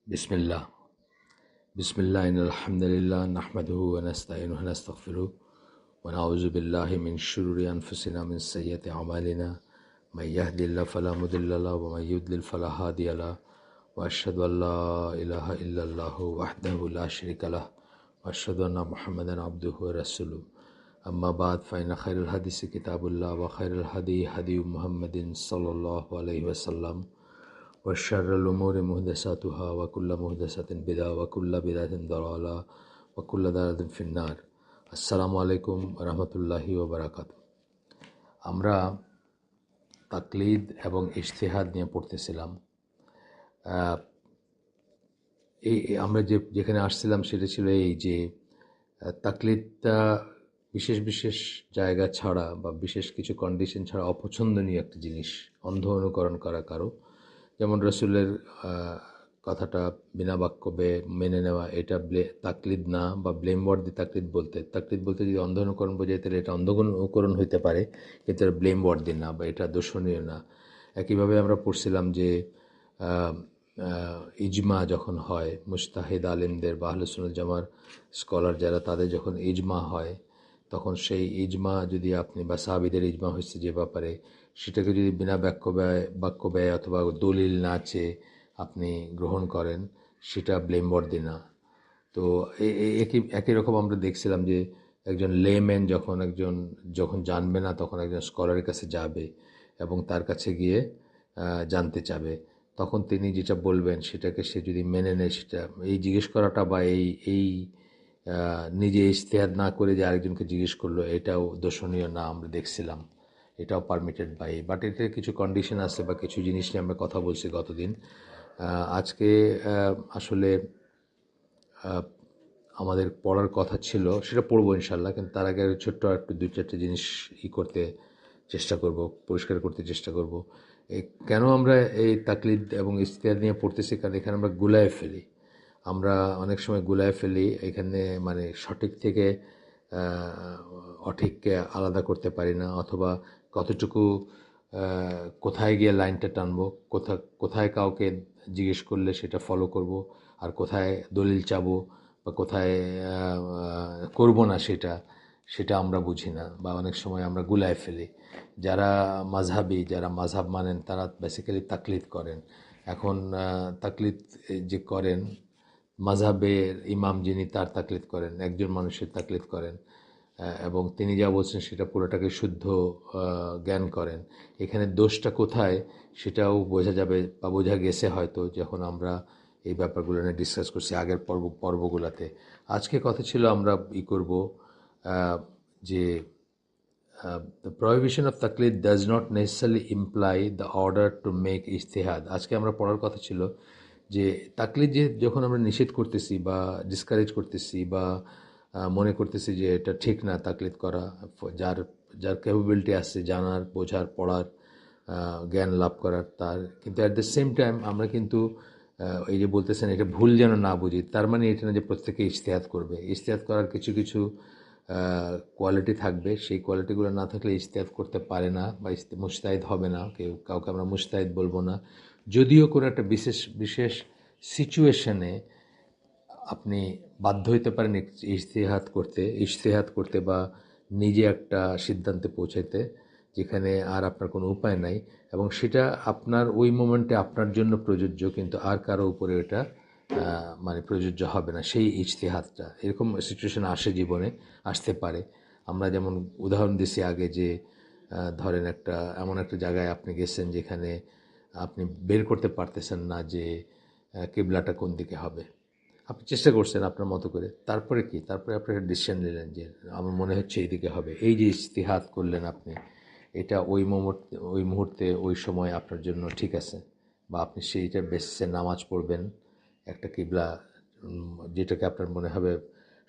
बिस्मिल्लाह बिस्मिल्लाह इन्नल हम्दुलिल्लाह नहमदुहु व नस्तईनुहु व नस्तगफिरुहु व नऊज़ु बिल्लाहि मिन शुरूरि अनफुसिना मिन सय्यिअति अमालिना मय यहदिल्लाहु फला मुदिल्ल लहु व मय युद्लिल फला हादिय लहु व अशहदु अल्ला इलाहा इल्लल्लाहु वहदहु ला शरीका लहु व अशहदु अन्ना मुहम्मदन अब्दुहु व रसूलुहु अम्मा बाद फ़इन्न खैरुल हदीसि किताबुल्लाह व खैरुल हदी हदी मुहम्मदिन सल्लल्लाहु अलैहि वसल्लम वशर्रुल उमूरि मुहदसातुहा व कुल्लु मुहदसातिन बिदअह व कुल्लु बिदअतिन दलाला व कुल्लु दलालातिन फिन्नार। আসসালামু আলাইকুম রহমতুল্লাহি ওয়া বারাকাতুহু। আমরা তাকলিদ এবং ইজতিহাদ নিয়ে পড়তেছিলাম। আমরা যেখানে আসছিলাম সেটা ছিল এই যে তাকলিদটা বিশেষ বিশেষ জায়গা ছাড়া বা বিশেষ কিছু কন্ডিশন ছাড়া অপছন্দনীয় একটা জিনিস, অন্ধ অনুকরণ করা কারো। যেমন রসুলের কথাটা বিনা বাক্য মেনে নেওয়া, এটা তাকলিদ না, বা ব্লেমওয়ার্দি তাকলিদ বলতে যদি অন্ধ অনুকরণ বোঝায় তাহলে এটা অন্ধ অনুকরণ হইতে পারে, কিন্তু এটা ব্লেমওয়ার্দি না বা এটা দোষণীয় না। একইভাবে আমরা পড়ছিলাম যে ইজমা যখন হয়, মুজতাহিদ আলিমদের বা আহলে সুন্নাত জামার স্কলার যারা, তাদের যখন ইজমা হয়, তখন সেই ইজমা যদি আপনি, বা সাহাবীদের ইজমা হয়েছে যে ব্যাপারে, সেটাকে যদি বিনা বাক্য ব্যয় অথবা দলিল না চেয়ে আপনি গ্রহণ করেন, সেটা ব্লেমওয়ার্দি না। তো একই রকম আমরা দেখছিলাম যে একজন লেম্যান যখন জানবে না, তখন একজন স্কলারের কাছে যাবে এবং তার কাছে গিয়ে জানতে চাবে, তখন তিনি যেটা বলবেন সেটাকে সে যদি মেনে নেয়, সেটা এই জিজ্ঞেস করাটা বা এই নিজে ইজতিহাদ না করে যে আরেকজনকে জিজ্ঞেস করলো, এটাও দোষণীয় না, আমরা দেখছিলাম। এটাও পারমিটেড বাই, বাট এতে কিছু কন্ডিশন আছে বা কিছু জিনিস নিয়ে আমরা কথা বলছি গতদিন। আজকে আসলে আমাদের পড়ার কথা ছিল, সেটা পড়বো ইনশাল্লাহ, কিন্তু তার আগে ছোট্ট একটু 2-4টা জিনিস করতে চেষ্টা করব, পরিষ্কার করতে চেষ্টা করব। কেন আমরা এই তাকলিদ এবং ইজতিহাদ নিয়ে পড়তেছি? কারণ এখানে আমরা গুলায় ফেলি, আমরা অনেক সময় গুলায় ফেলি। এখানে মানে সঠিক থেকে অঠিককে আলাদা করতে পারি না, অথবা কতটুকু কোথায় গিয়ে লাইনটা টানবো, কোথায় কাউকে জিজ্ঞেস করলে সেটা ফলো করব, আর কোথায় দলিল চাবো বা কোথায় করব না, সেটা আমরা বুঝি না, বা অনেক সময় আমরা গুলায় ফেলি। যারা মাযহাব মানেন, তারা বেসিক্যালি তাকলিদ করেন। এখন তাকলিদ যে করেন, মাযহাবের ইমাম যিনি, তার তাকলিদ করেন, একজন মানুষের তাকলিদ করেন, এবং তিনি যা বলছেন সেটা পুরোটাকে শুদ্ধ জ্ঞান করেন। এখানে দোষটা কোথায় সেটাও বোঝা যাবে বা বোঝা গেছে হয়তো, যখন আমরা এই ব্যাপারগুলো নিয়ে ডিসকাস করছি আগের পর্বগুলোতে। আজকে কথা ছিল আমরা করব যে the prohibition of taklid does not necessarily imply the order to make ijtihad. আজকে আমরা পড়ার কথা ছিল যে তাকলিদ যখন আমরা নিষেধ করতেছি বা ডিসকারেজ করতেছি বা মনে করতেছি যে এটা ঠিক না তাকলিদ করা, যার ক্যাপাবিলিটি আছে জানার, বোঝার, পড়ার, জ্ঞান লাভ করার, তার। কিন্তু অ্যাট দ্য সেম টাইম আমরা কিন্তু এই যে বলতেছেন এটা ভুল যেন না বুঝি, তার মানে এটা না যে প্রত্যেকে ইজতিহাদ করবে। ইজতিহাদ করার কিছু কিছু কোয়ালিটি থাকবে, সেই কোয়ালিটিগুলো না থাকলে ইজতিহাদ করতে পারে না বা মুজতাহিদ হবে না। কাউকে আমরা মুজতাহিদ বলবো না, যদিও কোনো একটা বিশেষ সিচুয়েশনে আপনি বাধ্য হইতে পারেন ইজতিহাদ করতে বা নিজে একটা সিদ্ধান্তে পৌঁছাইতে, যেখানে আর আপনার কোনো উপায় নাই, এবং সেটা আপনার ওই মোমেন্টে আপনার জন্য প্রযোজ্য, কিন্তু আর কারো উপরে এটা মানে প্রযোজ্য হবে না সেই ইজতিহাদটা। এরকম সিচুয়েশন আসতে পারে। আমরা যেমন উদাহরণ দিছি আগে যে ধরেন এমন একটা জায়গায় আপনি গেছেন যেখানে আপনি বের করতে পারতেছেন না যে কিবলাটা কোন দিকে হবে। আপনি চেষ্টা করছেন আপনার মতো করে, তারপরে আপনি একটা ডিসিশন নিলেন যে আমার মনে হচ্ছে এইদিকে হবে। এই যে ইজতিহাদ করলেন আপনি, এটা ওই মুহূর্তে ওই সময় আপনার জন্য ঠিক আছে, বা আপনি সেইটার বেসিসে নামাজ পড়বেন, একটা কিবলা যেটাকে আপনার মনে হবে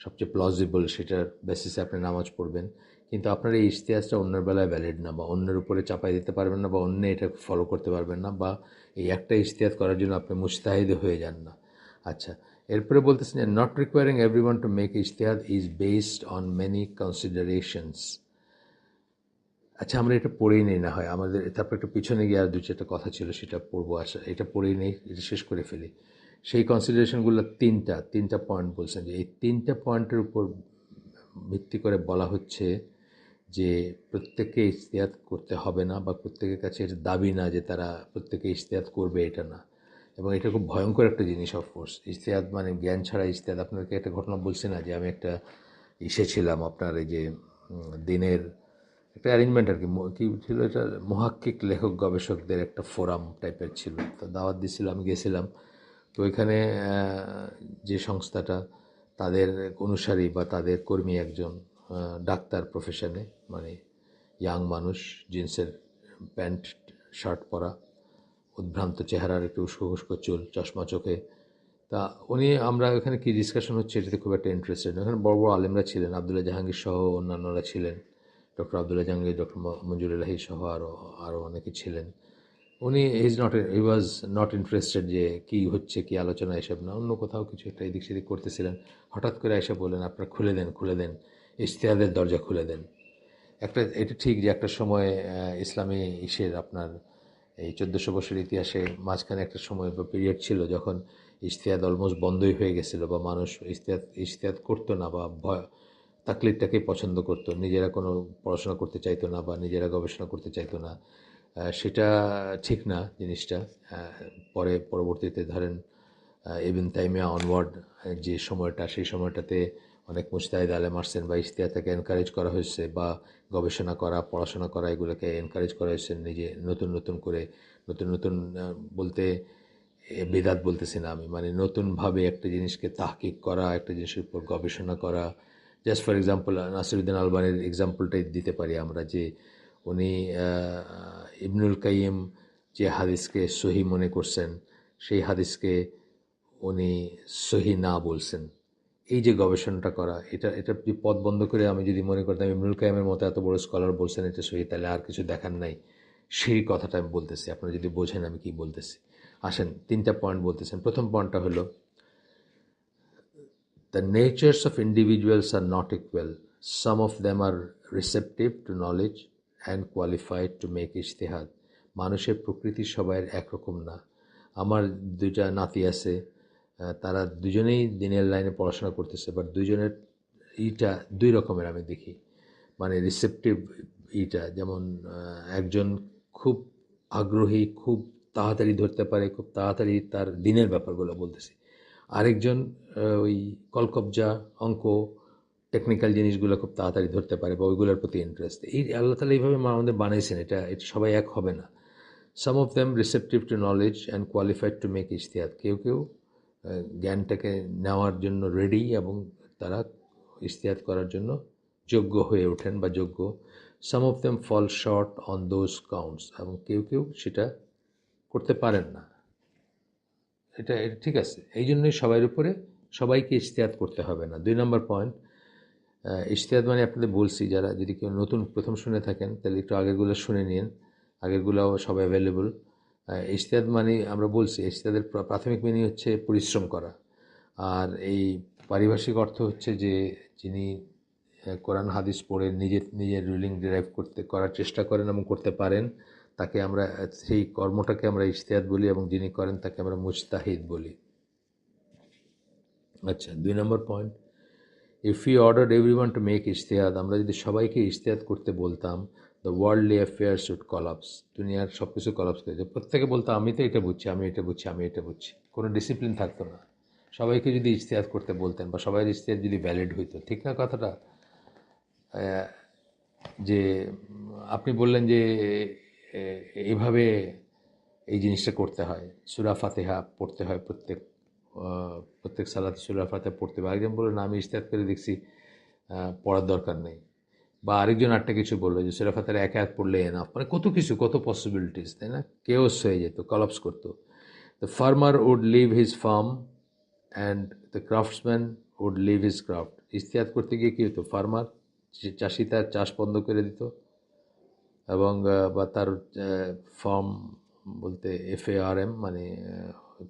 সবচেয়ে প্লজিবল, সেটার বেসিসে আপনি নামাজ পড়বেন। কিন্তু আপনার এই ইজতিহাদটা অন্যের বেলায় ভ্যালিড না, বা অন্যের উপরে চাপাই দিতে পারবেন না, বা অন্য এটা ফলো করতে পারবেন না, বা এই একটা ইজতিহাদ করার জন্য আপনি মুজতাহিদ হয়ে যান না। আচ্ছা, এরপরে বলতেছেন যে not requiring everyone to make ইজতিহাদ is based on many considerations. আচ্ছা, আমরা এটা পড়েই নেই না হয়, আমাদের তারপর একটু পিছনে গিয়ে আর 2-4টা কথা ছিল, সেটা পড়বো। এটা পড়েই নেই, এটা শেষ করে ফেলি। সেই কনসিডারেশনগুলো তিনটা পয়েন্ট বলছেন, যে এই তিনটা পয়েন্টের উপর ভিত্তি করে বলা হচ্ছে যে প্রত্যেককে ইজতিহাদ করতে হবে না, বা প্রত্যেকের কাছে এটা দাবি না যে তারা প্রত্যেকে ইজতিহাদ করবে, এটা না। এবং এটা খুব ভয়ঙ্কর একটা জিনিস। অফকোর্স ইজতিহাদ মানে জ্ঞান ছাড়া ইজতিহাদ। আপনাকে একটা ঘটনা বলছি না, যে আমি একটা ছিলাম আপনার এই যে দিনের একটা অ্যারেঞ্জমেন্ট আর কি, কী ছিল এটা, মহাক্কিক লেখক গবেষকদের একটা ফোরাম টাইপের ছিল। তো দাওয়াত দিয়েছিল, আমি গেছিলাম। তো এখানে যে সংস্থাটা, তাদের অনুসারী বা তাদের কর্মী একজন ডাক্তার প্রফেশনে, মানে ইয়াং মানুষ, জিন্সের প্যান্ট শার্ট পরা, উদ্ভ্রান্ত চেহারার, একটু উস্কো উস্কো চুল, চশমা চোখে। তা উনি, আমরা এখানে কি ডিসকাশন হচ্ছে এটাতে খুব একটা ইন্টারেস্টেড। এখানে বড় বড় আলেমরা ছিলেন, আবদুল্লাহ জাহাঙ্গীর সহ অন্যান্যরা ছিলেন, ডক্টর আবদুল্লাহ জাহাঙ্গীর, ডক্টর মঞ্জুর এলাহি সহ আরও অনেকে ছিলেন। উনি হি ওয়াজ নট ইন্টারেস্টেড যে কী হচ্ছে, কী আলোচনা, এসব না, অন্য কোথাও কিছু একটা এদিক সেদিক করতেছিলেন। হঠাৎ করে এসে বললেন, আপনারা খুলে দেন ইজতিহাদের দরজা খুলে দেন। এটা ঠিক যে একটা সময় ইসলামী আপনার এই 1400 বছরের ইতিহাসে মাঝখানে একটা সময় বা পিরিয়ড ছিল যখন ইজতিহাদ অলমোস্ট বন্ধই হয়ে গেছিল, বা মানুষ ইজতিহাদ করতো না, বা তাকলিদটাকেই পছন্দ করতো, নিজেরা কোনো পড়াশোনা করতে চাইতো না, বা নিজেরা গবেষণা করতে চাইতো না। সেটা ঠিক না জিনিসটা। পরবর্তীতে ধরেন ইবনে তাইমিয়া অনওয়ার্ড যে সময়টা, সেই সময়টাতে অনেক মুজতাহিদ আলেম আসছেন, বা ইজতিহাদকে এনকারেজ করা হয়েছে, বা গবেষণা করা, পড়াশোনা করা, এগুলোকে এনকারেজ করা হয়েছে। নিজে নতুন করে নতুন বলতে বিদাত বলতেছি না আমি, মানে নতুনভাবে একটা জিনিসকে তাহকিক করা, একটা জিনিসের উপর গবেষণা করা। জাস্ট ফর এক্সাম্পল, নাসিরুদ্দিন আলবানির এক্সাম্পলটাই দিতে পারি আমরা, যে উনি ইবনুল কাইয়িম যে হাদিসকে সহি মনে করছেন, সেই হাদিসকে উনি সহি না বলছেন। এই যে গবেষণাটা করা, এটা যে পথ বন্ধ করে আমি যদি মনে করতাম ইবনুল কাইয়িমের মতো এত বড় স্কলার বলছেন এটা সহি, তাহলে আর কিছু দেখার নাই, সেই কথাটা আমি বলতেছি। আপনারা যদি বোঝেন আমি কি বলতেছি। আসেন, তিনটা পয়েন্ট বলতেছেন। প্রথম পয়েন্টটা হলো, the natures of individuals are not equal. Some of them are receptive to knowledge and qualified to make ijtihad. মানুষের প্রকৃতি সবাই একরকম না। আমার দুইটা নাতি আছে, তারা দুজনেই দিনের লাইনে পড়াশোনা করতেছে, বাট দুইজনের দুই রকমের আমি দেখি। মানে রিসেপটিভ যেমন একজন খুব আগ্রহী, খুব তাড়াতাড়ি ধরতে পারে, খুব তাড়াতাড়ি তার দিনের ব্যাপারগুলো বলতেছি। আরেকজন ওই কলকবজা, অঙ্ক, টেকনিক্যাল জিনিসগুলো খুব তাড়াতাড়ি ধরতে পারে, বা ওইগুলোর প্রতি ইন্টারেস্ট। আল্লাহ তাআলা এইভাবে আমাদের বানাইছেন, এটা সবাই এক হবে না। Some of them receptive to knowledge and qualified to make ইজতিহাদ। কেউ জ্ঞানটাকে নেওয়ার জন্য রেডি, এবং তারা ইজতিহাদ করার জন্য যোগ্য হয়ে ওঠেন বা যোগ্য। Some of them fall short on those counts, এবং কেউ সেটা করতে পারেন না। এটা ঠিক আছে। এই জন্যই সবাইকে ইজতিহাদ করতে হবে না। 2 নম্বর পয়েন্ট, ইজতিহাদ মানে আপনাদের বলছি, যারা যদি কেউ নতুন প্রথম শুনে থাকেন তাহলে একটু আগেরগুলো শুনে নিন, আগেরগুলোও সব অ্যাভেলেবল। ইজতিহাদ মানে আমরা বলছি, ইজতিহাদের প্রাথমিক মিনিং হচ্ছে পরিশ্রম করা। আর এই পারিভাষিক অর্থ হচ্ছে যে যিনি কোরআন হাদিস পড়ে নিজের রুলিং ডিরাইভ করার চেষ্টা করেন এবং করতে পারেন, তাকে আমরা, সেই কর্মটাকে আমরা ইজতিহাদ বলি, এবং যিনি করেন তাকে আমরা মুজতাহিদ বলি। আচ্ছা, 2 number point, if you order everyone to make ইজতিহাদ, আমরা যদি সবাইকে ইজতিহাদ করতে বলতাম, the worldly affairs would collapse, দুনিয়ার সব কিছু কলাপস করে যায়। প্রত্যেকে বলতো আমি তো এটা বুঝছি, আমি এটা বুঝছি, আমি এটা বুঝছি, কোনো ডিসিপ্লিন থাকতো না। সবাইকে যদি ইজতিহাদ করতে বলতেন, বা সবাই ইজতিহাদ যদি ভ্যালিড হইতো, ঠিক না কথাটা? যে আপনি বললেন যে এইভাবে এই জিনিসটা করতে হয়, সূরা ফাতিহা পড়তে হয়, প্রত্যেক সালাতে সূরা ফাতিহা পড়তে হবে। আরেকজন বললো না, আমি ইজতিহাদ করে দেখছি পড়ার দরকার নেই। বা আরেকজন একটা কিছু বললো যে সূরা ফাতিহার এক আয়াত পড়লে এনাফ। মানে কত কিছু, কত পসিবিলিটিস, তাই না? কেওস হয়ে যেত, কলাপস করতো। The farmer would leave his farm and the craftsman would leave his craft. ইজতিহাদ করতে গিয়ে কী হতো, ফার্মার, চাষি, তার চাষ বন্ধ করে দিত, এবং বা তার ফার্ম বলতে FARM, মানে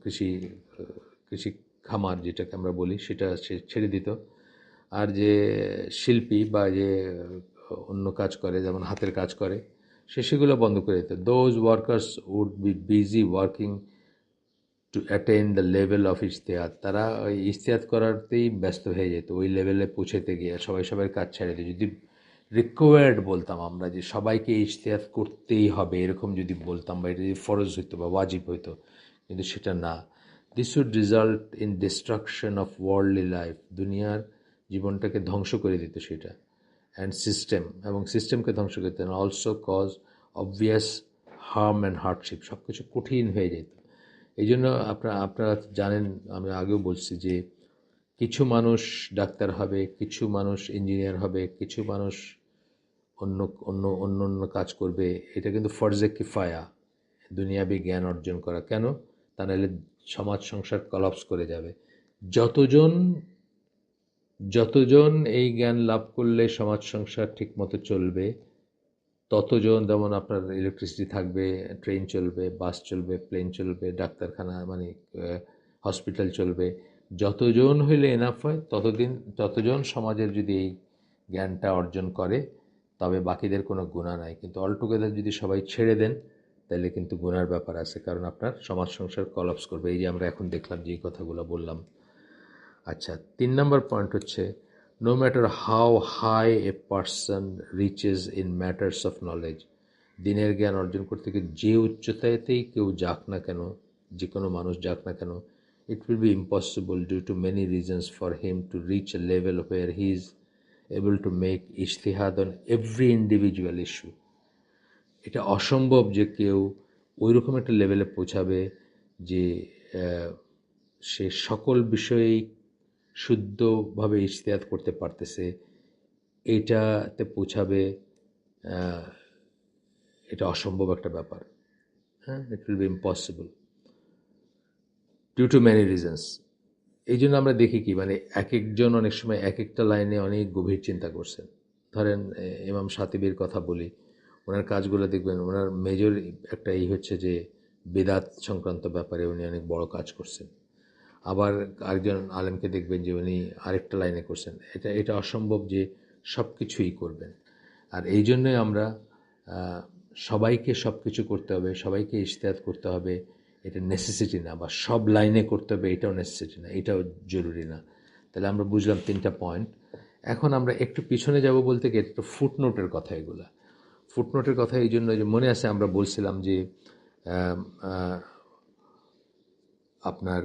কৃষি খামার যেটাকে আমরা বলি, সেটা সে ছেড়ে দিত। আর যে শিল্পী বা যে অন্য কাজ করে, যেমন হাতের কাজ করে, সেগুলো বন্ধ করে দিত। Those workers would be busy working to attain the level of ইজতেহাদ, তারা ওই ইজতেহাদ করাতেই ব্যস্ত হয়ে যেত, ওই লেভেলে পৌঁছাতে গিয়ে সবাই সবার কাজ ছেড়ে দিত। যদি রিকোয়ার্ড বলতাম আমরা যে সবাইকে ইজতেহাদ করতেই হবে, এরকম যদি বলতাম বা এটা যদি ফরজ হইতো বা ওয়াজিব হইতো, কিন্তু সেটা না। This would result in destruction of worldly life, দুনিয়ার জীবনটাকে ধ্বংস করে দিত সেটা, অ্যান্ড সিস্টেম, এবং সিস্টেমকে ধ্বংস করতে, also cause obvious harm and hardship, সব কিছু কঠিন হয়ে যেত। এই জন্য আপনারা জানেন, আমি আগেও বলছি যে কিছু মানুষ ডাক্তার হবে, কিছু মানুষ ইঞ্জিনিয়ার হবে, কিছু মানুষ অন্য অন্য অন্য অন্য কাজ করবে। এটা কিন্তু ফরজে কিফায়া, দুনিয়াবি জ্ঞান অর্জন করা। কেন? তা নাহলে সমাজ সংসার কলাপস করে যাবে। যতজন যতজন এই জ্ঞান লাভ করলে সমাজ সংসার ঠিকমতো চলবে, ততজন, যেমন আপনার ইলেকট্রিসিটি থাকবে, ট্রেন চলবে, বাস চলবে, প্লেন চলবে, ডাক্তারখানা মানে হসপিটাল চলবে, যতজন হইলে এনাফ হয় ততজন সমাজের যদি এই জ্ঞানটা অর্জন করে, তবে বাকিদের কোনো গুণা নাই। কিন্তু অলটুগেদার যদি সবাই ছেড়ে দেন, তাহলে কিন্তু গুণার ব্যাপার আছে, কারণ আপনার সমাজ সংসার কলাপস করবে। এই যে আমরা এখন দেখলাম যে এই কথাগুলো বললাম। আচ্ছা, 3 নম্বর পয়েন্ট হচ্ছে, no matter how high a person reaches in matters of knowledge, দিনের জ্ঞান অর্জন করতে গিয়ে যে উচ্চতাতেই কেউ যাক না কেন, যে কোনো মানুষ যাক না কেন, it will be impossible due to many reasons for him to reach a level where he is able to make ইজতিহাদ অন এভরি ইন্ডিভিজুয়াল ইস্যু। এটা অসম্ভব যে কেউ ওইরকম একটা লেভেলে পৌঁছাবে যে সে সকল বিষয়েই শুদ্ধভাবে ইজতিহাদ করতে পারতেছে, এইটাতে পৌঁছাবে। এটা অসম্ভব একটা ব্যাপার। হ্যাঁ, it will be impossible due to many reasons. এই জন্য আমরা দেখি কি, মানে এক একজন অনেক সময় এক একটা লাইনে অনেক গভীর চিন্তা করছেন। ধরেন ইমাম শাতিবির কথা বলি, ওনার কাজগুলো দেখবেন, ওনার মেজর একটা এই হচ্ছে যে বেদাত সংক্রান্ত ব্যাপারে উনি অনেক বড় কাজ করছেন। আবার আরেকজন আলেমকে দেখবেন যে উনি আরেকটা লাইনে করছেন। এটা অসম্ভব যে সব কিছুই করবেন। আর এই জন্যই আমরা সবাইকে সব কিছু করতে হবে, সবাইকে ইজতিহাদ করতে হবে, এটা নেসেসিটি না, বা সব লাইনে করতে হবে এটাও নেসেসিটি না, এটাও জরুরি না। তাহলে আমরা বুঝলাম 3টা পয়েন্ট। এখন আমরা একটু পিছনে যাব, বলতে গিয়ে একটু ফুটনোটের কথা। এগুলা ফুটনোটের কথা এই জন্য যে মনে আছে আমরা বলছিলাম যে আপনার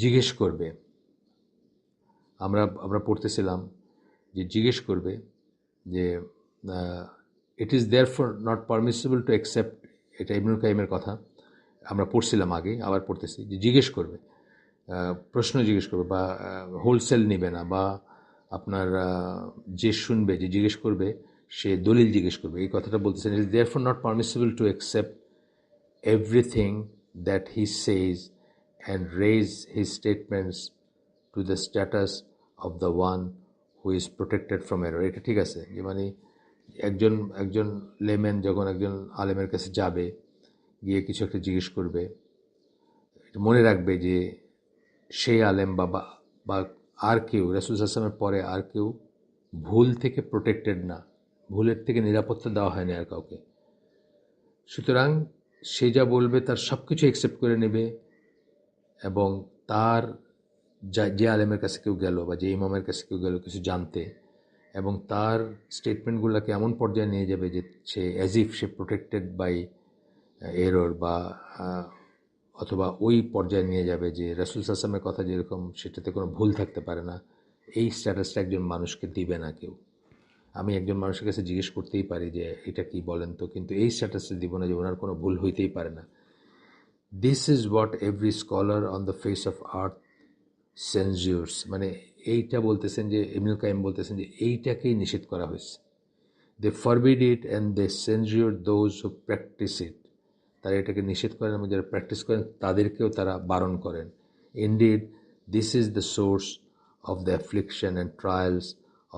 জিজ্ঞেস করবে, আমরা পড়তেছিলাম যে জিজ্ঞেস করবে যে it is therefore not permissible to accept, এটা ইবনুল কাইমের কথা আমরা পড়ছিলাম আগে, আবার পড়তেছি, যে জিজ্ঞেস করবে, প্রশ্ন জিজ্ঞেস করবে, বা হোলসেল নেবে না, বা আপনার যে শুনবে, যে জিজ্ঞেস করবে সে দলিল জিজ্ঞেস করবে। এই কথাটা বলতেছেন, it is therefore not permissible to accept everything that he says and raise his statements to the status of the one who is protected from error. এটা ঠিক আছে যে মানে একজন লেম্যান যখন একজন আলেমের কাছে যাবে, গিয়ে কিছু একটা জিজ্ঞেস করবে, মনে রাখবে যে সেই আলেম বা আর কেউ, রাসূল সাল্লাল্লাহু আলাইহি ওয়াসাল্লামের পরে আর কেউ ভুল থেকে প্রোটেক্টেড না, ভুলের থেকে নিরাপত্তা দেওয়া হয়নি আর কাউকে। সুতরাং সে যা বলবে তার সব কিছু অ্যাকসেপ্ট করে নেবে, এবং তার যে আলেমের কাছে কেউ গেল বা যে ইমামের কাছে কেউ গেল কিছু জানতে, এবং তার স্টেটমেন্টগুলোকে এমন পর্যায়ে নিয়ে যাবে যে সে অ্যাজ ইফ সে প্রোটেক্টেড বাই এরর, বা অথবা ওই পর্যায়ে নিয়ে যাবে যে রাসূল সাল্লাল্লাহু আলাইহি ওয়াসাল্লামের কথা যেরকম সেটাতে কোনো ভুল থাকতে পারে না। এই স্ট্যাটাসটা একজন মানুষকে দিবে না কেউ। আমি একজন মানুষের কাছে জিজ্ঞেস করতেই পারি যে এটা কি বলেন তো, কিন্তু এই স্ট্যাটাসে দিব না যে ওনার কোনো ভুল হইতেই পারে না। This is what every scholar on the face of earth censures, মানে এইটা বলতেছেন যে ইবনুল কাইম বলতেছেন যে এইটাকেই নিষেধ করা হয়েছে। They forbid it and they censure those who practice it, তারা এটাকে নিষেধ করেন এবং যারা প্র্যাকটিস করেন তাদেরকেও তারা বারণ করেন। Indeed this is the source of the অ্যাফ্লিকশন and trials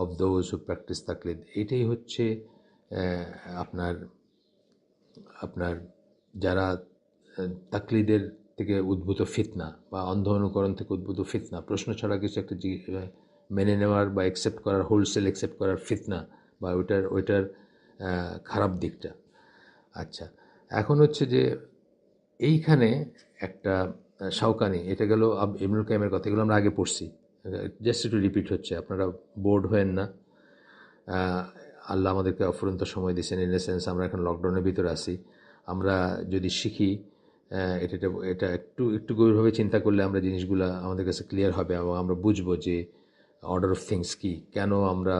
of those who practice তাকলিদ। এটাই হচ্ছে আপনার আপনার যারা তাকলিদের থেকে উদ্ভূত ফিতনা বা অন্ধ অনুকরণ থেকে উদ্ভূত ফিতনা, প্রশ্ন ছাড়া কিছু একটা মেনে নেওয়ার বা অ্যাকসেপ্ট করার, হোলসেল অ্যাকসেপ্ট করার ফিতনা, বা ওইটার খারাপ দিকটা। আচ্ছা, এখন হচ্ছে যে এইখানে একটা শাওকানি, এটা গেল ইবনুল কাইমের কথা, এগুলো আমরা আগে পড়ছি, জাস্ট একটু রিপিট হচ্ছে, আপনারা বোর্ড হয়েন না। আল্লাহ আমাদেরকে অফুরন্ত সময় দিয়েছেন, ইন দ্য সেন্স আমরা এখন লকডাউনের ভিতরে আছি। আমরা যদি শিখি, এটা এটা একটু একটু গভীরভাবে চিন্তা করলে আমরা জিনিসগুলো আমাদের কাছে ক্লিয়ার হবে এবং আমরা বুঝবো যে অর্ডার অফ থিংস কী, কেন আমরা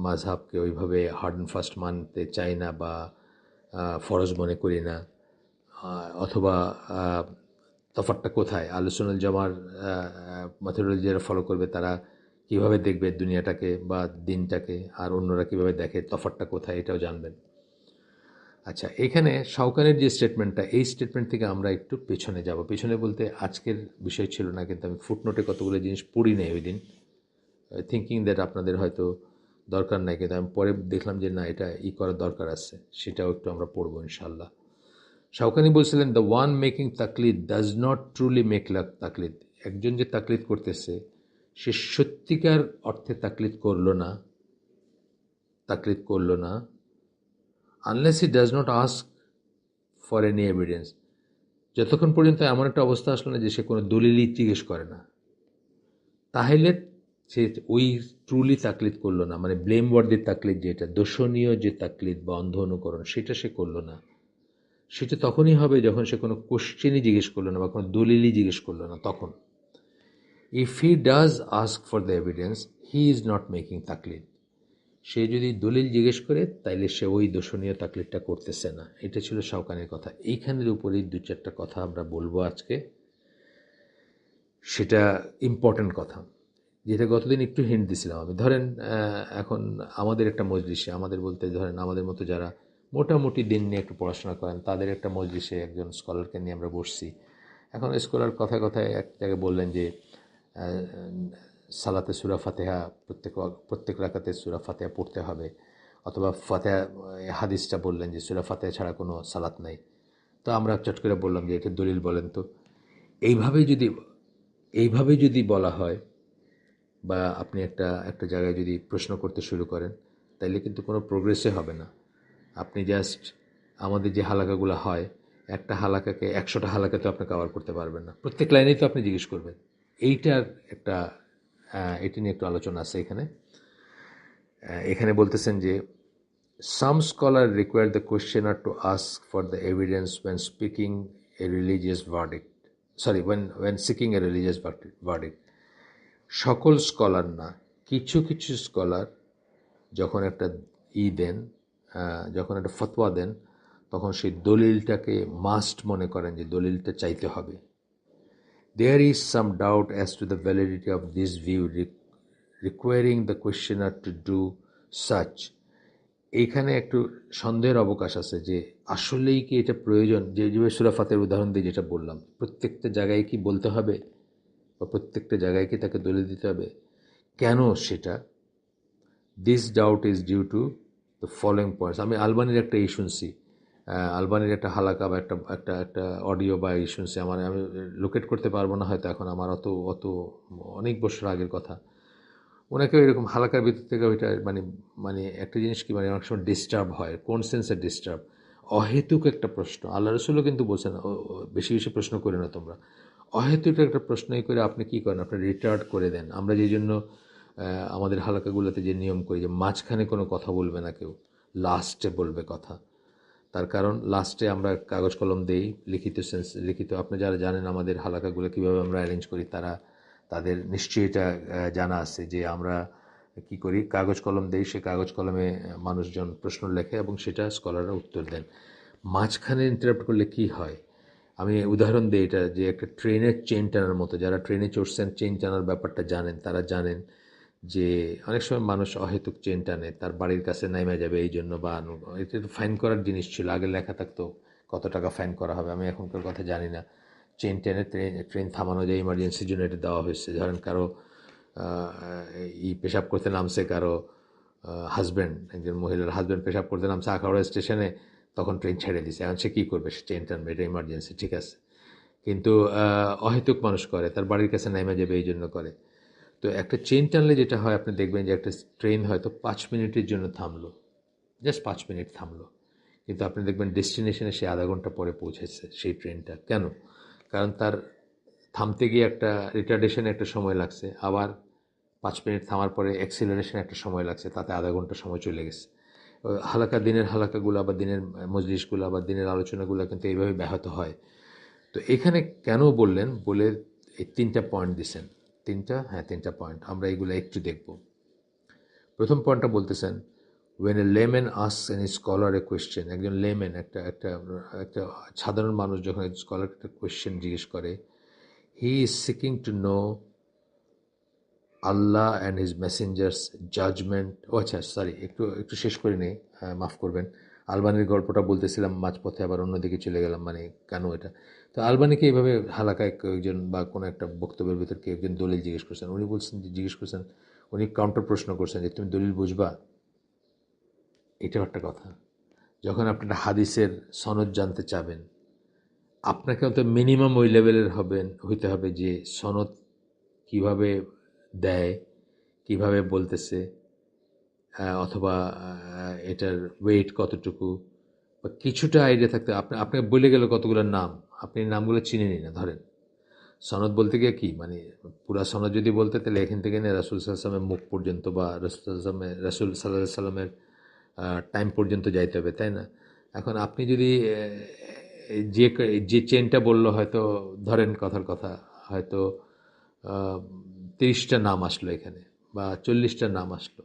মাযহাবকে ওইভাবে হার্ড অ্যান্ড ফাস্ট মানতে চাই না বা ফরজ মনে করি না, অথবা তফাৎটা কোথায়। আহলে সুন্নাত জামার মেথোডোলজি যারা ফলো করবে তারা কীভাবে দেখবে দুনিয়াটাকে বা দিনটাকে, আর অন্যরা কীভাবে দেখে, তফাৎটা কোথায়, এটাও জানবেন। আচ্ছা, এখানে শাওকানির যে স্টেটমেন্টটা, এই স্টেটমেন্ট থেকে আমরা একটু পেছনে যাব। পেছনে বলতে আজকের বিষয় ছিল না, কিন্তু আমি ফুটনোটে কতগুলো জিনিস পড়ি নেই ওই দিন, থিঙ্কিং দ্যাট আপনাদের হয়তো দরকার নাই, কিন্তু আমি পরে দেখলাম যে না, এটা করার দরকার আছে, সেটাও একটু আমরা পড়বো ইনশাল্লাহ। শাওকানি বলছিলেন, দ্য ওয়ান মেকিং তাকলিদ ডাজ নট ট্রুলি মেক তাকলিদ। একজন যে তাকলিদ করতেছে সে সত্যিকার অর্থে তাকলিদ করলো না, unless he does not ask for any evidence. যতক্ষণ পর্যন্ত এমন একটা অবস্থা আসলো না যে সে কোনো দলিলই জিজ্ঞেস করে না, তাহলে সে ওই ট্রুলি তাকলিদ করলো না। মানে ব্লেম ওয়ার্দি তাকলিদ, যেটা দোষণীয় যে তাকলিদ বা অন্ধ অনুকরণ, সেটা সে করলো না। সেটা তখনই হবে যখন সে কোনো কোশ্চেনই জিজ্ঞেস করলো না বা কোনো দলিলই জিজ্ঞেস করলো না, তখন। If he does ask for the evidence, he is not making তাকলিদ। সে যদি দলিল জিজ্ঞেস করে তাইলে সে ওই দোষণীয় তাকলিদটা করতেছে না। এটা ছিল শাওকানির কথা। এইখানের উপরেই দু চারটা কথা আমরা বলবো আজকে, সেটা ইম্পর্ট্যান্ট কথা, যেটা গতদিন একটু হিন্ট দিছিলাম আমি। ধরেন এখন আমাদের একটা মজলিসে, আমাদের বলতে ধরেন আমাদের মতো যারা মোটামুটি দিন নিয়ে একটু পড়াশোনা করেন, তাদের একটা মজলিসে একজন স্কলারকে নিয়ে আমরা বসছি। এখন স্কলার কথায় কথায় এক জায়গায় বললেন যে সালাতে সূরা ফাতিহা প্রত্যেক রাকাতে সূরা ফাতিহা পড়তে হবে, অথবা ফাতিহা হাদিসটা বললেন যে সূরা ফাতিহা ছাড়া কোনো সালাত নাই। তো আমরা চট করে বললাম যে এটা দলিল বলেন তো। এইভাবে যদি বলা হয় বা আপনি একটা জায়গায় যদি প্রশ্ন করতে শুরু করেন, তাইলে কিন্তু কোনো প্রোগ্রেসে হবে না। আপনি জাস্ট আমাদের যে হালাকাগুলো হয়, একটা হালাকাকে 100টা হালাকা তো আপনি কভার করতে পারবেন না, প্রত্যেক লাইনেই তো আপনি জিজ্ঞেস করবেন। এইটার একটা এটি নিয়ে একটু আলোচনা আছে এখানে। এখানে বলতেছেন যে some scholar require the questioner to ask for the evidence when speaking a religious verdict. When seeking a religious verdict. সকল স্কলার না, কিছু কিছু স্কলার যখন একটা দেন, যখন একটা ফতোয়া দেন, তখন সেই দলিলটাকে মাস্ট মনে করেন যে দলিলটা চাইতে হবে। There is some doubt as to the validity of this view requiring the questioner to do such. এইখানে একটু সন্দেহের অবকাশ আছে যে আসলেই কি এটা প্রয়োজন, যে সূরা ফাতিহার উদাহরণ দিয়ে যেটা বললাম, প্রত্যেকটা জায়গায় কি বলতে হবে বা প্রত্যেকটা জায়গায় কি তাকে দলিল দিতে হবে, কেন সেটা। This doubt is due to the following points. আমি আলবানির একটা শুনছি, আলবানির একটা হালাকা বা একটা অডিও বা শুনছি, আমি লোকেট করতে পারবো না হয়তো এখন, আমার অত অনেক বছর আগের কথা। ওনাকেও এরকম হালাকার ভিতর থেকে ওইটা মানে একটা জিনিস কি, অনেক সময় ডিস্টার্ব হয়। কোন সেন্সে ডিস্টার্ব? অহেতুক একটা প্রশ্ন। আল্লাহ রসুলও কিন্তু বলছেন বেশি বেশি প্রশ্ন করে না তোমরা। অহেতুক একটা প্রশ্নই করে আপনি কি করেন, আপনি রিটার্ড করে দেন। আমরা যেই জন্য আমাদের হালাকাগুলোতে যে নিয়ম করি যে মাঝখানে কোনো কথা বলবে না কেউ, লাস্টে বলবে কথা। তার কারণ লাস্টে আমরা কাগজ কলম দেই, লিখিত। আপনি যারা জানেন আমাদের হালাকাগুলো কীভাবে আমরা অ্যারেঞ্জ করি, তাদের নিশ্চয়ই এটা জানা আছে যে আমরা কি করি, কাগজ কলম দেই, সে কাগজ কলমে মানুষজন প্রশ্ন লেখে এবং সেটা স্কলাররা উত্তর দেন। মাঝখানে ইন্টারাপ্ট করলে কি হয়, আমি উদাহরণ দিই এটা, যে একটা ট্রেনের চেন টানার মতো। যারা ট্রেনে চড়ছেন, চেন টানার ব্যাপারটা জানেন, তারা জানেন যে অনেক সময় মানুষ অহেতুক চেন টানে, তার বাড়ির কাছে নাইমা যাবে এই জন্য, বা এটা ফাইন করার জিনিস ছিল, আগে লেখা থাকতো কত টাকা ফাইন করা হবে, আমি এখনকার কথা জানি না। চেন টেনে ট্রেন থামানো যায়, ইমার্জেন্সির জন্য এটা দেওয়া হয়েছে। ধরেন কারো পেশাব করতে নামছে, কারো হাজব্যান্ড, একজন মহিলার হাজব্যান্ড পেশাব করতে নামছে আখাউড়া স্টেশনে, তখন ট্রেন ছেড়ে দিছে। এখন সে কী করবে, সে চেন টানবে, এটা ইমার্জেন্সি, ঠিক আছে। কিন্তু অহেতুক মানুষ করে, তার বাড়ির কাছে নাইমা যাবে এই জন্য করে। তো একটা চেন টানলে যেটা হয়, আপনি দেখবেন যে একটা ট্রেন হয়তো 5 মিনিটের জন্য থামলো, জাস্ট 5 মিনিট থামলো, কিন্তু আপনি দেখবেন ডেস্টিনেশনে সে আধা ঘন্টা পরে পৌঁছেছে সেই ট্রেনটা। কেন? কারণ তার থামতে গিয়ে একটা রিটার্ডেশনে একটা সময় লাগছে, আবার 5 মিনিট থামার পরে অ্যাক্সিলারেশনে একটা সময় লাগছে, তাতে আধা ঘন্টা সময় চলে গেছে। দিনের হালাকাগুলো বা দিনের মজলিশগুলো বা দিনের আলোচনাগুলো কিন্তু এইভাবে ব্যাহত হয়। তো এখানে কেন বললেন, বলে এই 3টা পয়েন্ট দিছেন। 3টা পয়েন্ট আমরা এইগুলো একটু দেখব। প্রথম পয়েন্টটা বলতেছেন, when a layman asks any scholar a question, একজন লেম্যান একটা একটা একটা সাধারণ মানুষ যখন স্কলার একটা কোয়েশ্চেন জিজ্ঞেস করে, he is seeking to know আল্লাহ অ্যান্ড হিজ মেসেঞ্জার্স জাজমেন্ট। ও আচ্ছা, সরি, একটু শেষ করে নেই, মাফ করবেন। আলবানির গল্পটা বলতেছিলাম, মাঝপথে আবার অন্যদিকে চলে গেলাম, মানে কেন এটা। তো আলবানিকে এইভাবে হালাকায় একজন বা কোনো একটা বক্তব্যের ভিতর কেউ একজন দলিল জিজ্ঞেস করছেন, উনি বলছেন, জিজ্ঞেস করছেন, উনি কাউন্টার প্রশ্ন করছেন যে তুমি দলিল বুঝবা। এটাও একটা কথা। যখন আপনি একটা হাদিসের সনদ জানতে চাবেন, আপনাকে তো মিনিমাম ওই লেভেলের হইতে হবে যে সনদ কিভাবে দেয়, কিভাবে বলতেছে, অথবা এটার ওয়েট কতটুকু, বা কিছুটা আইডিয়া থাকতে। আপনাকে বলে গেল কতগুলো নাম, আপনি নামগুলো চিনেনি না। ধরেন সনদ বলতে গিয়ে কি, মানে পুরা সনদ যদি বলতে, তাহলে এখান থেকে নিয়ে রাসুল সাল্লামের মুখ পর্যন্ত বা রাসুল সাল্লাহ সাল্লামের টাইম পর্যন্ত যাইতে হবে, তাই না? এখন আপনি যদি যে যে চেনটা বললো, হয়তো ধরেন কথার কথা, হয়তো 30টা নাম আসলো এখানে বা 40টা নাম আসলো,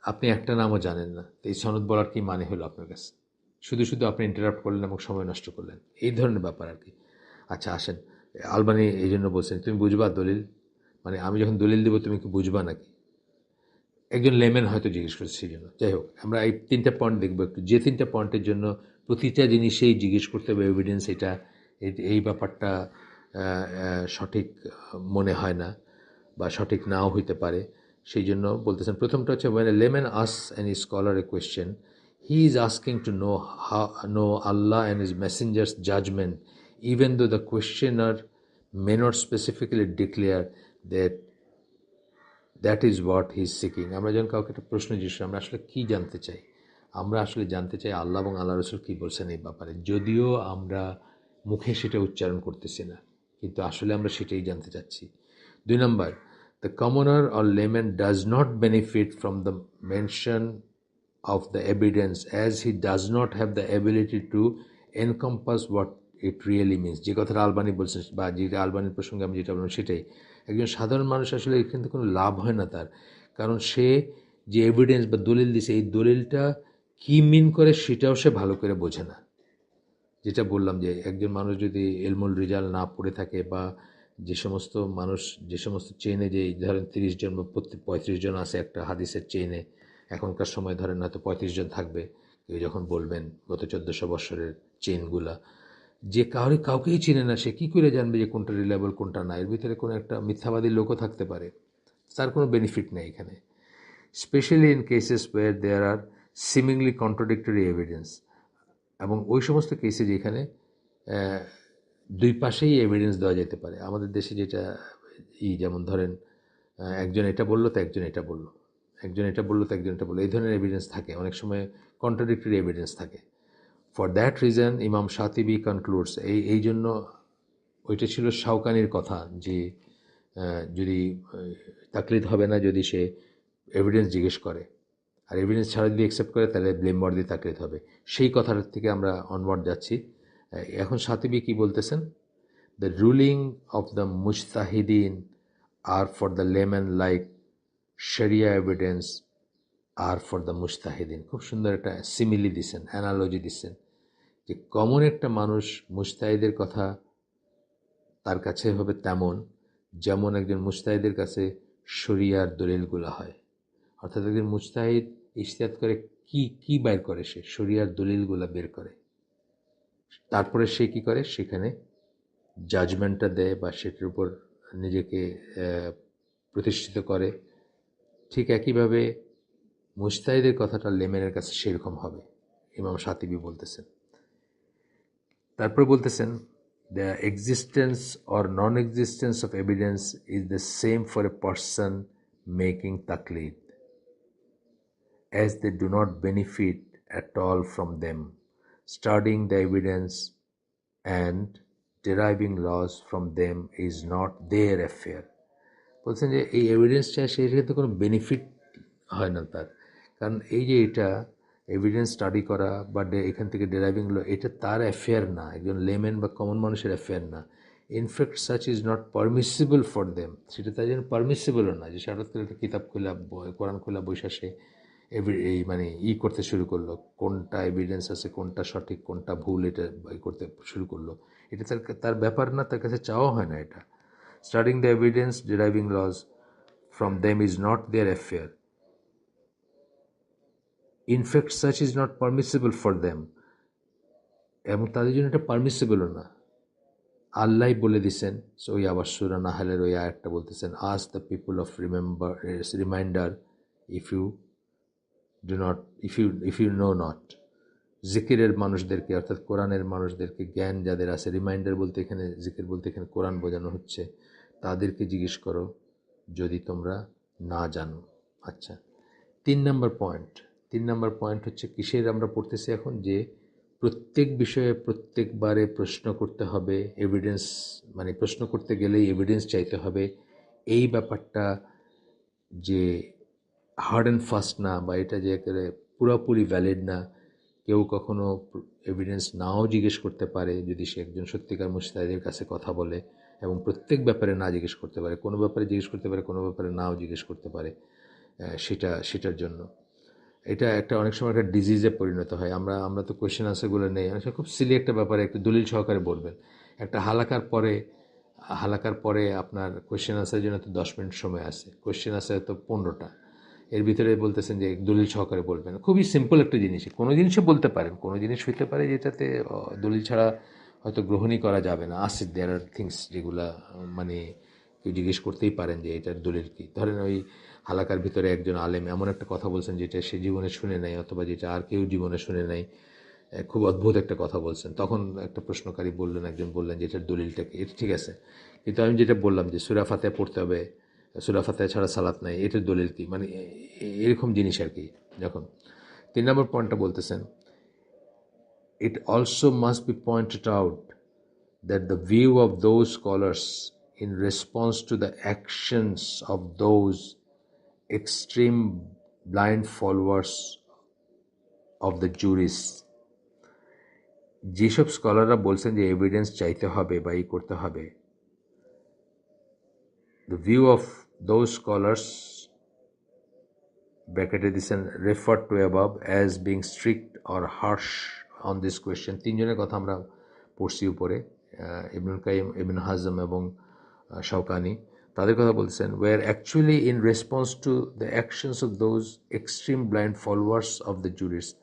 আপনি একটা নামও জানেন না, তো এই সনদ বলার কি মানে হলো আপনার কাছে? শুধু শুধু আপনি ইন্টারাপ্ট করলেন এবং সময় নষ্ট করলেন, এই ধরনের ব্যাপার আর কি। আচ্ছা আসেন, আলবানি এই জন্য বলছেন তুমি বুঝবা দলিল, মানে আমি যখন দলিল দেবো তুমি কি বুঝবা নাকি? একজন লেমেন হয়তো জিজ্ঞেস করছে সেই জন্য। যাই হোক, আমরা এই 3টা পয়েন্ট দেখবো একটু, যে 3টা পয়েন্টের জন্য প্রতিটা জিনিসেই জিজ্ঞেস করতে হবে এভিডেন্স, এটা এই ব্যাপারটা সঠিক মনে হয় না বা সঠিক নাও হইতে পারে। সেই জন্য বলতেছেন, প্রথমটা হচ্ছে when a layman asks any scholar a question, he is asking to know Allah and his messenger's judgment, even though the questioner may not specifically declare that that is what he is seeking. আমরা যখন কাউকে একটা প্রশ্ন জিজ্ঞেস করি, আমরা আসলে কী জানতে চাই? আমরা আসলে জানতে চাই আল্লাহ এবং আল্লাহ রসুল কী বলছেন এই ব্যাপারে, যদিও আমরা মুখে সেটা উচ্চারণ করতেছি না, কিন্তু আসলে আমরা সেটাই জানতে চাচ্ছি। 2 number, the commoner or layman does not benefit from the mention of the evidence as he does not have the ability to encompass what it really means। যে কথাটা আলবানি বলছেন বা যেটা আলবানির প্রসঙ্গে আমি যেটা বললাম সেটাই, একজন সাধারণ মানুষ আসলে এখান থেকে কোনো লাভ হয় না তার, কারণ সে যে এভিডেন্স বা দলিল দিছে, এই দলিলটা কী মিন করে সেটাও সে ভালো করে বোঝে না। যেটা বললাম যে একজন মানুষ যদি এলমুল রিজাল না পড়ে থাকে, বা যে সমস্ত মানুষ যে সমস্ত চেনে, যে ধরেন 30 জন বা 35 জন আছে একটা হাদিসের চেনে, এখনকার সময় ধরেন হয়তো 35 জন থাকবে, কেউ যখন বলবেন গত 1400 বৎসরের চেনগুলা, যে কাউকেই চিনে না, সে কী করে জানবে যে কোনটা রিলায়েবল কোনটা না? এর ভিতরে কোনো একটা মিথ্যাবাদী লোকও থাকতে পারে, তার কোনো বেনিফিট নেই এখানে। Specially in cases where there are seemingly contradictory evidence, এবং ওই সমস্ত কেসে যেখানে দুই পাশেই এভিডেন্স দেওয়া যেতে পারে। আমাদের দেশে যেটা যেমন ধরেন একজন এটা বললো তো একজন এটা বললো, একজন এটা বললো তো একজন এটা বললো, এই ধরনের এভিডেন্স থাকে, অনেক সময় কন্ট্রাডিক্টরি এভিডেন্স থাকে। ফর দ্যাট রিজন ইমাম শাতিবি কনক্লুডস, এই জন্য ওইটা ছিল শাওকানির কথা যে যদি তাকলিদ হবে না যদি সে এভিডেন্স জিজ্ঞেস করে, আর এভিডেন্স ছাড়া যদি অ্যাকসেপ্ট করে তাহলে ব্লেমওয়ার্দি তাকলিদ হবে। সেই কথাটার থেকে আমরা অনওয়ার্ড যাচ্ছি। এখন শাতিবি কি বলতেছেন, দ্য রুলিং অফ দ্য মুজতাহিদিন are for the layman like sharia evidence are for the মুজতাহিদিন। খুব সুন্দর একটা সিমিলি দিচ্ছেন, অ্যানালজি দিচ্ছেন, যে কমন একটা মানুষ মুজতাহিদের কথা তার কাছে হবে তেমন যেমন একজন মুজতাহিদের কাছে শরিয়ার দলিলগুলো হয়। অর্থাৎ একজন মুজতাহিদ ইজতিহাদ করে কি বাইর করে, সে শরিয়ার দলিলগুলো বের করে, তারপরে সে কি করে, সেখানে জাজমেন্টটা দেয় বা সেটার উপর নিজেকে প্রতিষ্ঠিত করে। ঠিক একইভাবে মুজতাহিদের কথাটা লেমেনের কাছে সেরকম হবে, ইমাম শাতিবি বলতেছেন। তারপর বলতেছেন, the existence or non-existence of evidence is the same for a person making taqlid, as they do not benefit at all from them. Studying the evidence and deriving laws from them is not their affair. বলছেন যে এই এভিডেন্সটা সে ক্ষেত্রে কোনো benefit হয় না তার, কারণ এই যে এটা এভিডেন্স স্টাডি করা বা এখান থেকে ডেরাইভিং ল, এটা তার অ্যাফেয়ার না, একজন লেম্যান বা কমন মানুষের অ্যাফেয়ার না। In fact such is not permissible for them, সেটা তার জন্য পারমিসিবলও না যে সে হঠাৎ করে একটা কিতাব খোলা, কোরআন খোলা বৈশাসে এই মানে করতে শুরু করলো, কোনটা এভিডেন্স আছে, কোনটা সঠিক, কোনটা ভুল, এটা করতে শুরু করলো। এটা তার ব্যাপার না, তার কাছে চাওয়া হয় না এটা। Studying the evidence, deriving laws from them is not their affair. In fact, such is not permissible for them. এবং তাদের জন্য এটা পারমিসিবলও না। আল্লাহ বলে দিছেন, সো ওই আবার সূরা নাহলের ওই আয়াতটা বলতেছেন, ask the people of reminder if you know not. জিকিরের মানুষদেরকে, অর্থাৎ কোরআনের মানুষদেরকে, জ্ঞান যাদের আছে, রিমাইন্ডার বলতে এখানে, জিকির বলতে এখানে কোরআন বোঝানো হচ্ছে, তাদেরকে জিজ্ঞেস করো যদি তোমরা না জানো। আচ্ছা, 3 নম্বর পয়েন্ট হচ্ছে কিসের আমরা পড়তেছি এখন, যে প্রত্যেক বিষয়ে প্রত্যেকবারে প্রশ্ন করতে হবে, এভিডেন্স মানে প্রশ্ন করতে গেলেই এভিডেন্স চাইতে হবে, এই ব্যাপারটা যে হার্ড অ্যান্ড ফাস্ট না, বা এটা যে একেবারে পুরোপুরি ভ্যালিড না। কেউ কখনো এভিডেন্স নাও জিজ্ঞেস করতে পারে যদি সে একজন সত্যিকার মুজতাহিদের কাছে কথা বলে, এবং প্রত্যেক ব্যাপারে না জিজ্ঞেস করতে পারে, কোনো ব্যাপারে জিজ্ঞেস করতে পারে, কোনো ব্যাপারে নাও জিজ্ঞেস করতে পারে। সেটার জন্য এটা একটা অনেক সময় একটা ডিজিজে পরিণত হয়। আমরা তো কোয়েশ্চেন আনসারগুলো নেই, অনেক সময় খুব সিলি একটা ব্যাপারে একটু দলিল সহকারে বলবেন। একটা হালাকার পরে আপনার কোয়েশ্চেন আনসারের জন্য তো 10 মিনিট সময় আছে, কোয়েশ্চেন আনসার তো 15টা, এর ভিতরে বলতেছেন যে দলিল সহকারে বলবেন। খুবই সিম্পল একটা জিনিস, কোনো জিনিসে বলতে পারেন, কোনো জিনিস হইতে পারে যেটাতে দলিল ছাড়া হয়তো গ্রহণই করা যাবে না। আছে, দেয়ার আর থিংস যেগুলা মানে কেউ জিজ্ঞেস করতেই পারেন যে এটার দলিল কী। ধরেন ওই হালাকার ভিতরে একজন আলেম এমন একটা কথা বলছেন যেটা সে জীবনে শুনে নাই, অথবা যেটা আর কেউ জীবনে শুনে নাই, খুব অদ্ভুত একটা কথা বলছেন, তখন একটা প্রশ্নকারী একজন বললেন যে এটার দলিলটা কি। এটা ঠিক আছে, কিন্তু আমি যেটা বললাম যে সূরা ফাতিহা পড়তে হবে, সূরা ফাতিহা ছাড়া সালাত নাই, এটার দলিল কি, মানে এরকম জিনিস আর কি। যখন 3 নম্বর পয়েন্টটা বলতেছেন, it also must be pointed out that the view of those scholars in response to the actions of those extreme blind followers of the jurists, যেসব স্কলাররা বলছেন যে এভিডেন্স চাইতে হবে বা করতে হবে, the view of those scholars ব্র্যাকেটে দিচ্ছেন referred to above as being strict or harsh on this question। 3 জনের কথা আমরা পড়ছি উপরে, ইবনুল কাইয়িম, ইবন হাজম এবং শাওকানি। তাদের কথা বলছেন, were actually in response to the actions of those extreme blind followers of the jurists।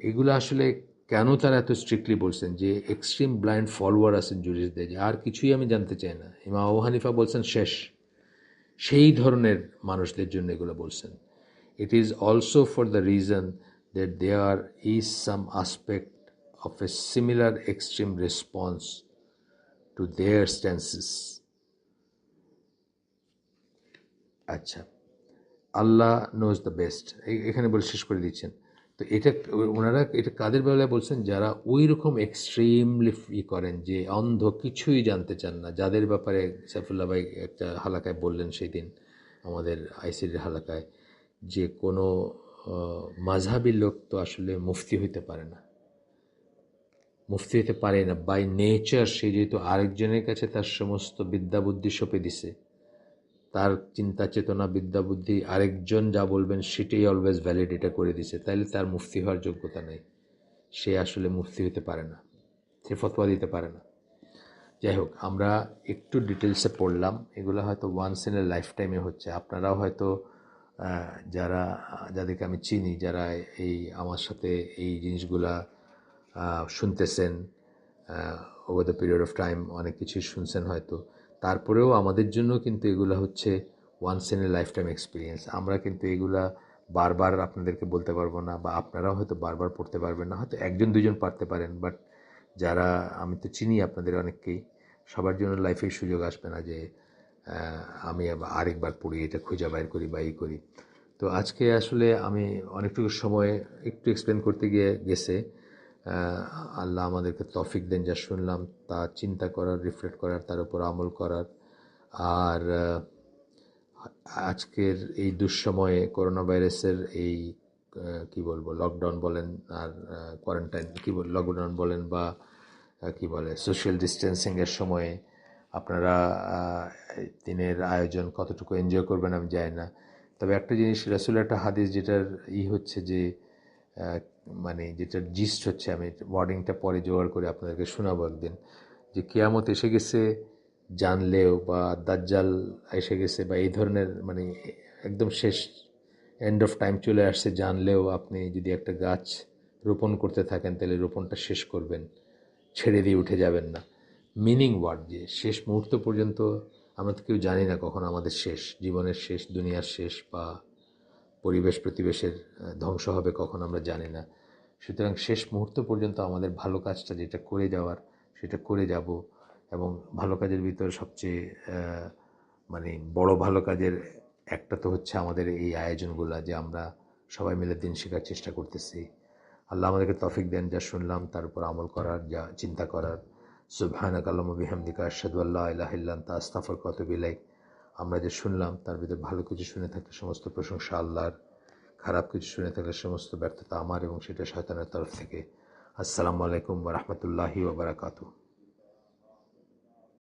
এগুলো আসলে কেন তারা এত স্ট্রিক্টলি বলছেন যে এক্সট্রিম ব্লাইন্ড ফলোয়ার আছেন জুরিসদের, যে আর কিছুই আমি জানতে চাই না, ইমাম আবু হানিফা বলছেন শেষ, সেই ধরনের মানুষদের জন্য এগুলো বলছেন। It is also for the reason that there is some aspect of a similar extreme response to their stances. আচ্ছা, আল্লাহ নোজ দ্য বেস্ট, এখানে বলে শেষ করে দিচ্ছেন। তো ওনারা এটা কাদের বেলায় বলছেন, যারা ওই রকম এক্সট্রিমলি করেন, যে অন্ধ, কিছুই জানতে চান না, যাদের ব্যাপারে সাইফুল্লাহ ভাই একটা হালাকায় বললেন সেই দিন আমাদের আইসিডির হালাকায়, যে কোনো মাযহাবী লোক তো আসলে মুফতি হইতে পারে না, বাই নেচার। সে যেহেতু আরেকজনের কাছে তার সমস্ত বিদ্যা বুদ্ধি সঁপে দিছে, তার চিন্তা চেতনা বিদ্যা বুদ্ধি আরেকজন যা বলবেন সেটাই অলওয়েজ ভ্যালিড, এটা করে দিছে, তাইলে তার মুফতি হওয়ার যোগ্যতা নেই, সে আসলে মুফতি হতে পারে না, সে ফতোয়া দিতে পারে না। যাই হোক, আমরা একটু ডিটেলসে পড়লাম, এগুলো হয়তো ওয়ান্স ইন এ লাইফ টাইমে হচ্ছে। আপনারাও হয়তো যাদেরকে আমি চিনি, যারা আমার সাথে এই জিনিসগুলা শুনতেছেন over the period of time, অনেক কিছুই শুনছেন হয়তো, তারপরেও আমাদের জন্য কিন্তু এগুলো হচ্ছে once in a lifetime experience. আমরা কিন্তু এগুলা বারবার আপনাদেরকে বলতে পারবো না, বা আপনারাও হয়তো বারবার পড়তে পারবেন না, হয়তো 1জন 2জন পারতে পারেন, বাট যারা, আমি তো চিনি আপনাদের অনেককেই, সবার জন্য লাইফে সুযোগ আসবে না যে আমি আরেকবার পড়ি, এটা খুঁজে বাইর করি বা করি। তো তো আজকে আসলে আমি অনেকটুকু সময় একটু এক্সপ্লেন করতে গিয়ে গেছে। আল্লাহ আমাদেরকে তৌফিক দেন যা শুনলাম তা চিন্তা করার, রিফ্লেক্ট করার, তার উপর আমল করার। আর আজকের এই দুঃসময়ে করোনা ভাইরাসের এই কি বলবো, লকডাউন বলেন আর কোয়ারেন্টাইন কি বল, লকডাউন বলেন বা কি বলে সোশ্যাল ডিস্টেন্সিংয়ের সময়ে আপনারা দিনের আয়োজন কতটুকু এনজয় করবেন আমি জানি না। তবে একটা জিনিস, রাসূলের একটা হাদিস যেটার হচ্ছে যে মানে যেটার জিস্ট হচ্ছে, আমি ওয়ার্ডিংটা পরে জোগাড় করে আপনাদেরকে শোনাবো একদিন, যে কিয়ামত এসে গেছে জানলেও বা দাজ্জাল এসে গেছে বা এই ধরনের মানে একদম শেষ এন্ড অফ টাইম চলে আসছে জানলেও আপনি যদি একটা গাছ রোপণ করতে থাকেন তাহলে রোপণটা শেষ করবেন, ছেড়ে দিয়ে উঠে যাবেন না। মিনিং ওয়ার্ড, যে শেষ মুহূর্ত পর্যন্ত আমরা তো কেউ জানি না কখন আমাদের শেষ, জীবনের শেষ, দুনিয়ার শেষ বা পরিবেশ প্রতিবেশের ধ্বংস হবে কখন আমরা জানি না। সুতরাং শেষ মুহূর্ত পর্যন্ত আমাদের ভালো কাজটা যেটা করে যাওয়ার সেটা করে যাব। এবং ভালো কাজের ভিতরে সবচেয়ে মানে বড় ভালো কাজের একটা তো হচ্ছে আমাদের এই আয়োজনগুলো, যে আমরা সবাই মিলে দিন শেখার চেষ্টা করতেছি। আল্লাহ আমাদেরকে তৌফিক দেন যা শুনলাম তার উপর আমল করার, যা চিন্তা করার। সুবহানাকা আল্লাহুম্মা বিহামদিকা আশহাদু আল্লা ইলাহা ইল্লা আনতা আস্তাগফিরুকা ওয়া আতুবু ইলাইক। আমরা যে শুনলাম তার ভিতরে ভালো কিছু শুনে থাকলে সমস্ত প্রশংসা আল্লাহর, খারাপ কিছু শুনে থাকলে সমস্ত ব্যর্থতা আমার এবং সেটা শয়তানের তরফ থেকে। আসসালামু আলাইকুম ওয়া রাহমাতুল্লাহি ওয়া বারাকাতুহু।